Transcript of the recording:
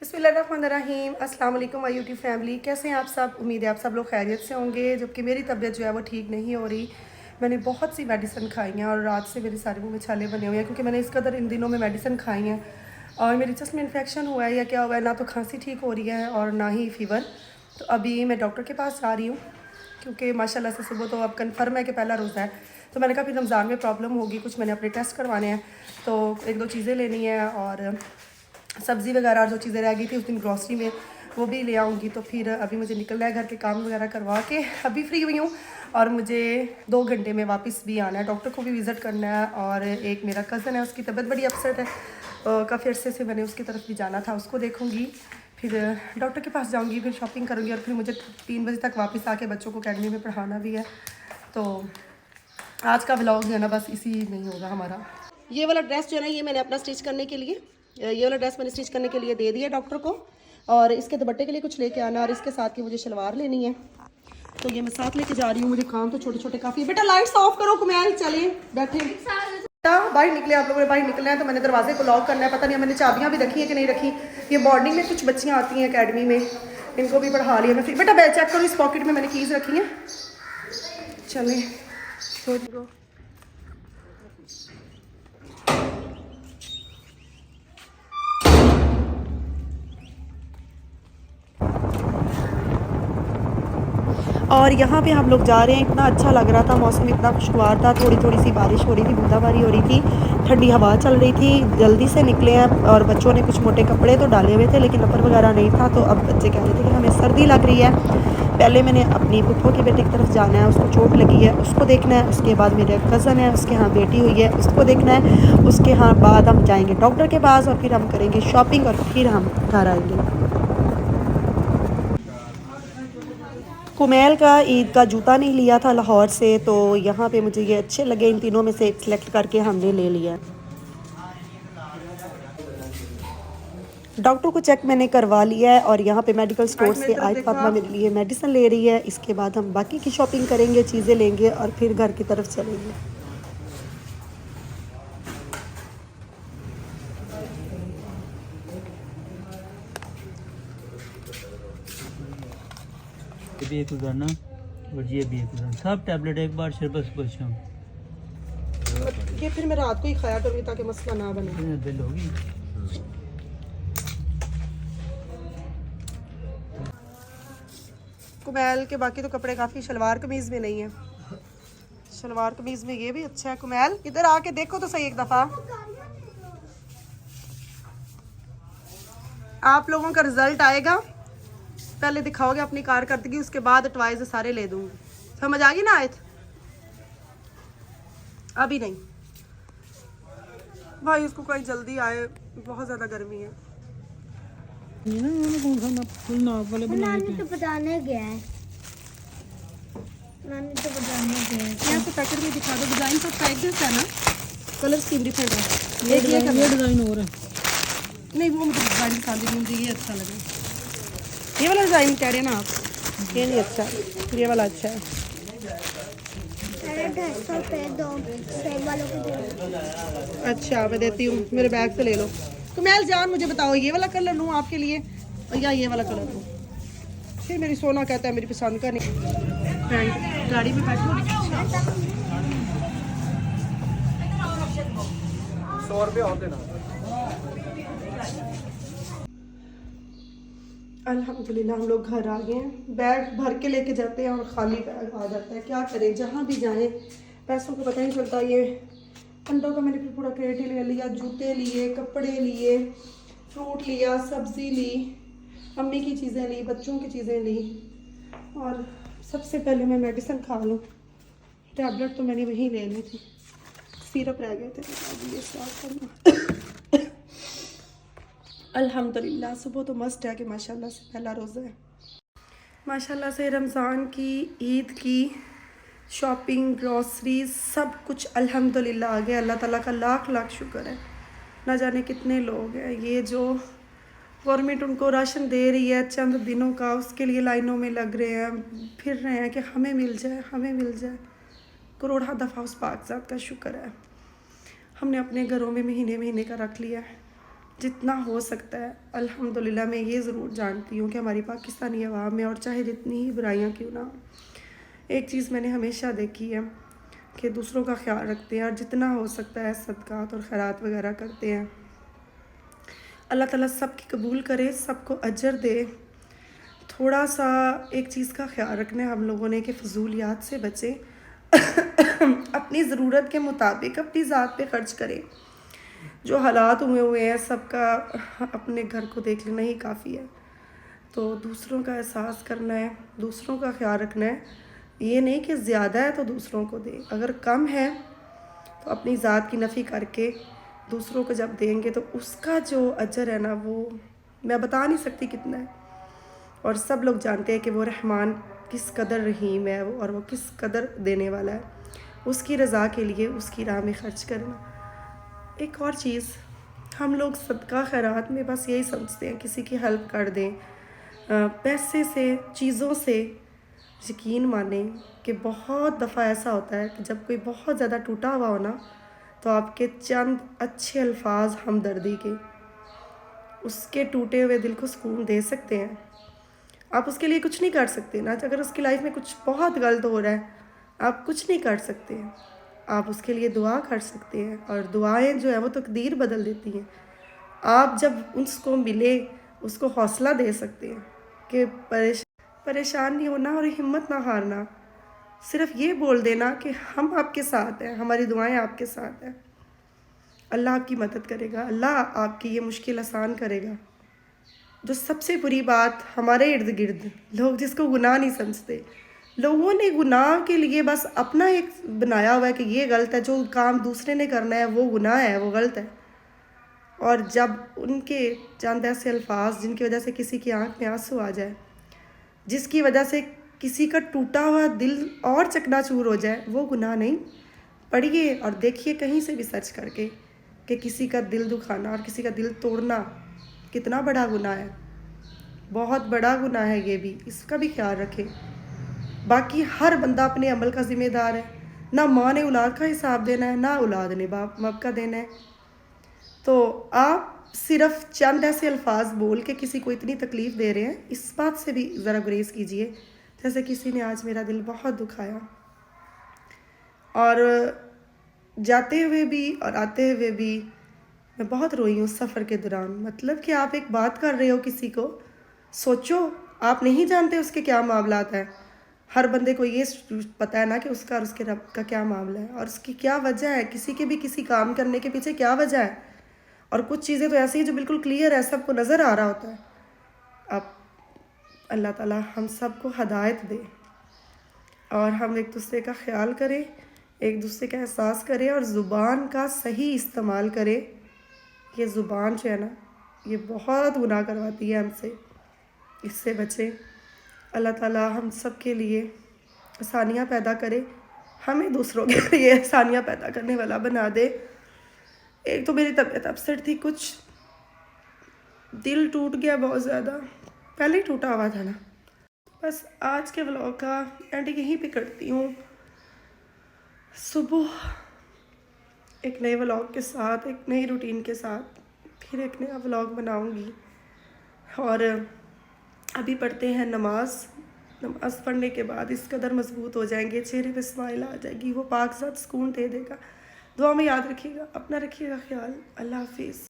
बिस्मिल्लाहिर्रहमानिर्रहीम। अस्सलाम वालेकुम माय यूट्यूब फैमिली, कैसे हैं आप सब। उम्मीद है आप सब लोग खैरियत से होंगे। जबकि मेरी तबीयत जो है वो ठीक नहीं हो रही। मैंने बहुत सी मेडिसिन खाई हैं और रात से मेरे सारे मुँह में छाले बने हुए हैं क्योंकि मैंने इस कदर इन दिनों में मेडिसिन खाई हैं और मेरी चस्ट में इन्फेक्शन हुआ है या क्या हुआ है, ना तो खांसी ठीक हो रही है और ना ही फ़ीवर। तो अभी मैं डॉक्टर के पास जा रही हूँ क्योंकि माशाल्लाह से सुबह तो अब कन्फर्म है कि पहला रोज़ा है। तो मैंने कहा फिर रमज़ान में प्रॉब्लम होगी, कुछ मैंने अपने टेस्ट करवाने हैं, तो एक दो चीज़ें लेनी है और सब्ज़ी वगैरह जो चीज़ें रह गई थी उस दिन ग्रॉसरी में वो भी ले आऊँगी। तो फिर अभी मुझे निकलना है, घर के काम वगैरह करवा के अभी फ्री हुई हूँ और मुझे 2 घंटे में वापस भी आना है, डॉक्टर को भी विज़िट करना है। और एक मेरा कज़न है, उसकी तबीयत बड़ी अपसेट है, काफ़ी अर्से से मैंने उसकी तरफ भी जाना था, उसको देखूँगी, फिर डॉक्टर के पास जाऊँगी, फिर शॉपिंग करूँगी और फिर मुझे 3 बजे तक वापस आके बच्चों को अकेडमी में पढ़ाना भी है। तो आज का व्लॉग जो है ना बस इसी में ही होगा हमारा। ये वाला ड्रेस जो है ना ये मैंने अपना स्टिच करने के लिए, ये वाला ड्रेस मैंने स्टिच करने के लिए दे दिया डॉक्टर को। और इसके दुपट्टे के लिए कुछ लेके आना और इसके साथ की मुझे शलवार लेनी है, तो ये मैं साथ लेके जा रही हूँ। मुझे काम तो छोटे छोटे काफ़ी है। बेटा लाइट्स ऑफ करो, कुमैल चले बैठे। बेटा बाहर निकले, आप लोगों ने बाहर निकलना है तो मैंने दरवाजे को लॉक करना है। पता नहीं मैंने चाबियाँ भी रखी है कि नहीं रखी। ये मॉर्निंग में कुछ बच्चियाँ आती हैं अकेडमी में, इनको भी पढ़ा लिया मैं। फिर बेटा बैग चेक करो, इस पॉकेट में मैंने कीज़ रखी हैं। चले तो और यहाँ पे हम लोग जा रहे हैं। इतना अच्छा लग रहा था, मौसम इतना खुशगवार था, थोड़ी थोड़ी सी बारिश हो रही थी, बूंदाबांदी हो रही थी, ठंडी हवा चल रही थी। जल्दी से निकले हैं और बच्चों ने कुछ मोटे कपड़े तो डाले हुए थे लेकिन अपर वगैरह नहीं था। तो अब बच्चे कह रहे थे कि हमें सर्दी लग रही है। पहले मैंने अपनी पुप्पो की बेटी की तरफ जाना है, उसको चोट लगी है, उसको देखना है। उसके बाद मेरे कज़न है, उसके यहाँ बेटी हुई है, उसको देखना है। उसके यहाँ बाद हम जाएँगे डॉक्टर के पास और फिर हम करेंगे शॉपिंग और फिर हम घर आएँगे। कुमैल का ईद का जूता नहीं लिया था लाहौर से, तो यहाँ पे मुझे ये अच्छे लगे। इन तीनों में से एक सिलेक्ट करके हमने ले लिया। डॉक्टर को चेक मैंने करवा लिया है और यहाँ पे मेडिकल स्टोर से आयत फातिमा मेरे लिए मेडिसिन ले रही है। इसके बाद हम बाकी की शॉपिंग करेंगे, चीज़ें लेंगे और फिर घर की तरफ चलेंगे। ये भी एक उधरना और ये भी एक उधर, सब टैबलेट एक बार शरबत सुबह शाम। ये फिर मैं रात को ही खाया करूँगी ताकि मसला ना बने। बिल होगी। कुमैल के बाकी तो कपड़े काफ़ी, शलवार कमीज़ में नहीं है। शलवार कमीज़ में ये भी अच्छा है। कुमैल इधर आके देखो तो सही एक दफ़ा। आप लोगों का रिजल्ट आएगा, पहले दिखाओगे अपनी कारकर्दगी, उसके बाद टॉयज सारे ले दूंगी। समझ आ गई ना आयत? अभी नहीं भाई, उसको कहीं जल्दी आए, बहुत ज़्यादा गर्मी है। नानी तो बताने गया है, नानी तो बताने गया है। यहाँ से पैकेट में दिखा दो, डिज़ाइन सब पैकेट है ना, कलर स्कीम डिफरेंट है। ये डिज़ाइन हो रहा है। नहीं वो मुझे डिज़ाइन पसंद नहीं, मुझे ये अच्छा लगा। ये वाला डिज़ाइन कह रहे हैं ना आप? ये नहीं अच्छा, ये वाला अच्छा है। अरे 250 रुपये दो, सेब वालों को दो। अच्छा मैं देती हूँ, मेरे बैग से ले लो। तो मैल जान मुझे बताओ ये वाला कलर लूँ आपके लिए या ये वाला कलर लूँ? फिर मेरी सोना कहता है मेरी पसंद का नहीं। गाड़ी में बैठो। 100 रुपये और देना। अल्हम्दुलिल्लाह हम लोग घर आ गए हैं। बैग भर के लेके जाते हैं और ख़ाली बैग आ जाता है। क्या करें, जहाँ भी जाएं पैसों को पता नहीं चलता। ये अंडों का मैंने फिर पूरा क्रेट ही ले लिया, जूते लिए, कपड़े लिए, फ्रूट लिया, सब्ज़ी ली, अम्मी की चीज़ें ली, बच्चों की चीज़ें ली। और सबसे पहले मैं मेडिसिन खा लूँ। टैबलेट तो मैंने वहीं ले ली थी, सिरप रह गए थे, अभी ये स्टार्ट करना। अल्हम्दुलिल्लाह सुबह तो मस्त है कि माशाल्लाह से पहला रोज़ा है। माशाल्लाह से रमज़ान की, ईद की शॉपिंग, ग्रॉसरीज सब कुछ अल्हम्दुलिल्लाह आ गया। अल्लाह ताला का लाख लाख शुक्र है। ना जाने कितने लोग हैं, ये जो गवर्नमेंट उनको राशन दे रही है चंद दिनों का, उसके लिए लाइनों में लग रहे हैं, फिर रहे हैं कि हमें मिल जाए, हमें मिल जाए। करोड़ा दफ़ा उस पाक ज़ात का शुक्र है। हमने अपने घरों में महीने महीने का रख लिया है, जितना हो सकता है अल्हम्दुलिल्लाह मैं ये ज़रूर जानती हूँ कि हमारी पाकिस्तानी अवाम में, और चाहे जितनी ही बुराइयाँ क्यों ना हो, एक चीज़ मैंने हमेशा देखी है कि दूसरों का ख्याल रखते हैं और जितना हो सकता है सदक़ात और खैरात वगैरह करते हैं। अल्लाह ताला सबकी कबूल करे, सबको अजर दे। थोड़ा सा एक चीज़ का ख्याल रखना है हम लोगों ने कि फ़जूलियात से बचें। अपनी ज़रूरत के मुताबिक अपनी ज़ात पे ख़र्च करें। जो हालात हुए हैं सबका अपने घर को देख लेना ही काफ़ी है। तो दूसरों का एहसास करना है, दूसरों का ख्याल रखना है। ये नहीं कि ज़्यादा है तो दूसरों को दें, अगर कम है तो अपनी ज़ात की नफ़ी करके दूसरों को जब देंगे तो उसका जो अजर है ना, वो मैं बता नहीं सकती कितना है। और सब लोग जानते हैं कि वो रहमान किस कदर रहीम है और वो किस कदर देने वाला है। उसकी रज़ा के लिए उसकी राह में ख़र्च करना। एक और चीज़, हम लोग सदका खैरात में बस यही समझते हैं किसी की हेल्प कर दें। पैसे से, चीज़ों से यकीन माने कि बहुत दफ़ा ऐसा होता है कि जब कोई बहुत ज़्यादा टूटा हुआ हो ना, तो आपके चंद अच्छे अल्फाज हमदर्दी के उसके टूटे हुए दिल को सुकून दे सकते हैं। आप उसके लिए कुछ नहीं कर सकते ना, अगर उसकी लाइफ में कुछ बहुत गलत हो रहा है आप कुछ नहीं कर सकते। आप उसके लिए दुआ कर सकते हैं और दुआएं जो है वो तकदीर बदल देती हैं। आप जब उसको मिले उसको हौसला दे सकते हैं कि परेशान नहीं होना और हिम्मत ना हारना। सिर्फ ये बोल देना कि हम आपके साथ हैं, हमारी दुआएं आपके साथ हैं। अल्लाह आपकी मदद करेगा, अल्लाह आपकी ये मुश्किल आसान करेगा। जो सबसे बुरी बात, हमारे इर्द गिर्द लोग जिसको गुनाह नहीं समझते, लोगों ने गुनाह के लिए बस अपना एक बनाया हुआ है कि ये गलत है, जो काम दूसरे ने करना है वो गुनाह है, वो गलत है। और जब उनके चंद ऐसे अल्फाज जिनकी वजह से किसी की आंख में आंसू आ जाए, जिसकी वजह से किसी का टूटा हुआ दिल और चकनाचूर हो जाए, वो गुनाह नहीं। पढ़िए और देखिए कहीं से भी सर्च करके कि किसी का दिल दुखाना और किसी का दिल तोड़ना कितना बड़ा गुनाह है। बहुत बड़ा गुनाह है ये भी, इसका भी ख्याल रखें। बाकी हर बंदा अपने अमल का ज़िम्मेदार है। ना माँ ने औलाद का हिसाब देना है, ना औलाद ने बाप का देना है। तो आप सिर्फ चंद ऐसे अल्फाज बोल के किसी को इतनी तकलीफ़ दे रहे हैं, इस बात से भी ज़रा गुरेज़ कीजिए। जैसे किसी ने आज मेरा दिल बहुत दुखाया, और जाते हुए भी और आते हुए भी मैं बहुत रोई हूँ सफ़र के दौरान। मतलब कि आप एक बात कर रहे हो किसी को, सोचो आप नहीं जानते उसके क्या मामलात हैं। हर बंदे को ये पता है ना कि उसका और उसके रब का क्या मामला है और उसकी क्या वजह है, किसी के भी किसी काम करने के पीछे क्या वजह है। और कुछ चीज़ें तो ऐसी हैं जो बिल्कुल क्लियर है, सबको नज़र आ रहा होता है। अब अल्लाह ताला हम सबको हदायत दे और हम एक दूसरे का ख्याल करें, एक दूसरे का एहसास करें और ज़ुबान का सही इस्तेमाल करें। ये ज़ुबान जो है ना, ये बहुत गुनाह करवाती है हमसे, इससे बचें। अल्लाह ताला हम सब के लिए आसानियाँ पैदा करे, हमें दूसरों के लिए आसानियाँ पैदा करने वाला बना दे। एक तो मेरी तबीयत अपसेट थी, कुछ दिल टूट गया बहुत ज़्यादा, पहले ही टूटा हुआ था ना। बस आज के व्लॉग का एंड यहीं पे करती हूँ। सुबह एक नए व्लॉग के साथ, एक नई रूटीन के साथ फिर एक नया व्लॉग बनाऊँगी। और अभी पढ़ते हैं नमाज पढ़ने के बाद इस कदर मजबूत हो जाएंगे, चेहरे पे स्माइल आ जाएगी, वो पाक साथ सुकून दे देगा। दुआ में याद रखिएगा, अपना रखिएगा ख्याल। अल्लाह हाफिज़।